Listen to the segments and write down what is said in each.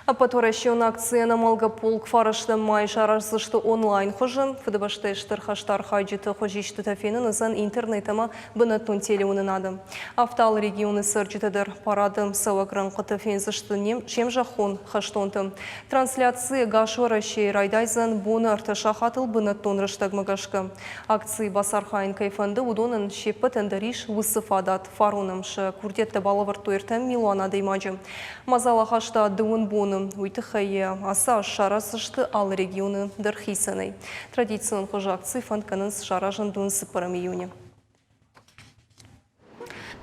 Апаторащион акцияна Малгаполк фарашты май жарасышты онлайн хожын, фыдыбашты штырхаштар хайджеты хожишты тафені нызан интернетама бынаттон телеунын адым. Автал регионы сырджетедір парадым савагран қытыфензішті чем жахон хаштонтым. Трансляции гашваращи райдайзан буны арташа хатыл бынаттон рыштагмагашка. Акции басархайн кайфанды удонын шеппет эндариш высыфадат фарунымшы курдетті балавар туертем милуана деймаджы. Мазала хашта дуын буны уйтыхайы аса шарасышты ал регионы дырхисаной. Традицион хожа акции фанканын шаражын дун сыпарам июне.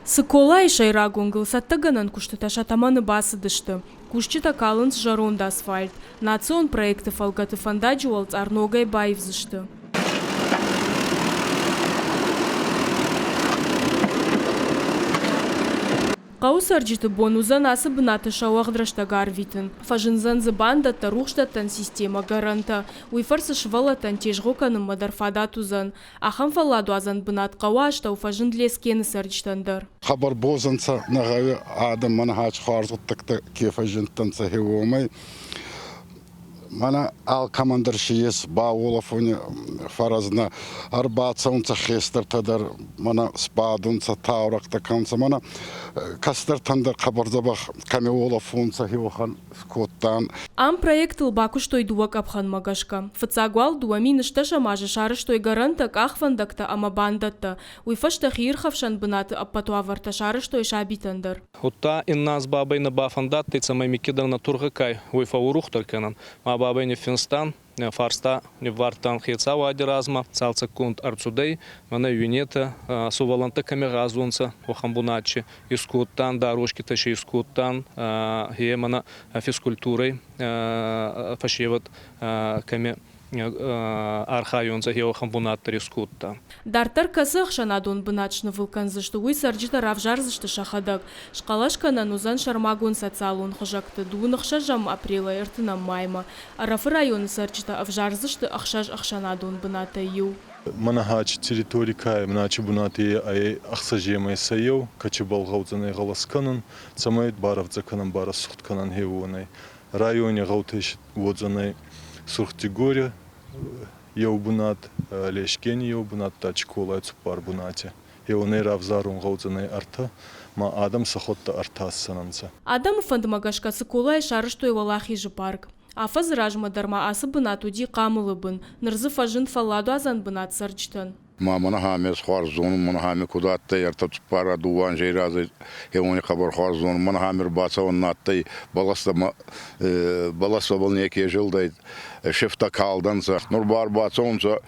Сыкола и шайрагунгыл саттаганан куштыта шатаманы басы дышты. Кушчита калынс жаронда асфальт. Национ проекты фалгаты фандаджуалц арногай байвзышты. Қаусарджиты бонузан асы бынаты шауағдрашта гарвитын. Фажынзан зыбандата рухштаттан система гаранта. Уйфарсы швалатан тежғоканым мадарфадатузан. Ахан фаладу азан бынат қауашта уфажын длескені сарджтандар. Хабар бозанца нағауи адам мана хач харзуттыкты кефажынтанца хевомай. Мана ал командир шиес баулафуни фаразна арбаатсаунца хестертадар мана спадунца тауракта канца мана кастертандар хабардабах камеолафунца хиохан скоттан. Ам проект лбаку штой дуак абхан магашка. Фацагуал дуами нышташа мажа шары штой гарантак ахвандакта амабандатта. Уйфашта хирхавшан бынаты аппатуаварта шары штой шабитандар. Утта инназ бабай на бафандатты цамай кидан на тургакай уйфа урухтарканан. Бабай не Финстан, не Фарста, не Вартан Хецава Адиразма, Цалца Кунт Арцудей, Мана Юнета, Суваланта Камеразунца, Охамбуначи, Искуттан, Дорожки Таши Искуттан, Гемана физкультурой, Фашеват Каме архайонца Охамбунатта Искутта. Дартар касых шанадон быначны вулканзышты уй сарджита равжарзышты шахадак. Шкалашкана нузан шармагун социалун хожакты дуынықша жам апрела эртына майма. Арафы районы сарджита авжарзышты ахшаж ахшанадон быната ю. Манагач территорикай мначи бунати ай ахсажемай сайев, качы балғаудзанай ғаласканын, цамайт баравдзаканын бара сұхтканын хевуанай. Районе ғаутеш водзанай Сурхтигоре еу бунат, лешкени еу бунат, тачколай цупар бунате. Еунай равзарун ғаудзанай арта, ма адам сахотта артас сананца. Адам фандымагашка сыколай шарыштой валахи жы парк. Афаз ражмадарма асы бынат уди камылы бын, нырзы фажын фаладу азан бынат сарджтан. Мана хамес харзон, мана хами кудатта ярта цупара дуан жейразы, хевони хабар харзон, мана хамир бацаван наттай, баласта был некие жилдай, шефта калданца, нурбар бацаванца,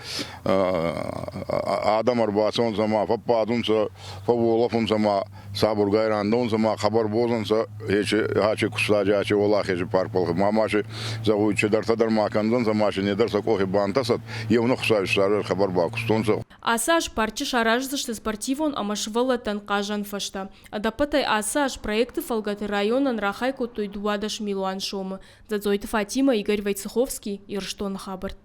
адам арбацаванца ма, фападунца, фаволафунца ма, сабур гайрандунца ма, хабар бозанца, хачи кустаджи, хачи волах, хачи парпалхи, мамаши загуйчи дартадар маканданца, маши недарса кохи бантасат, евну хусавиштарыр хабар бакустунца. Асаж парчы шаражзышты спортивон амашвалатан кажан фашта. Адапатай асаж проекты фалгаты районан рахайку той дуадаш милуан шомы. Задзойты Фатима, Игорь Войцеховский, Ирштон Хабарт.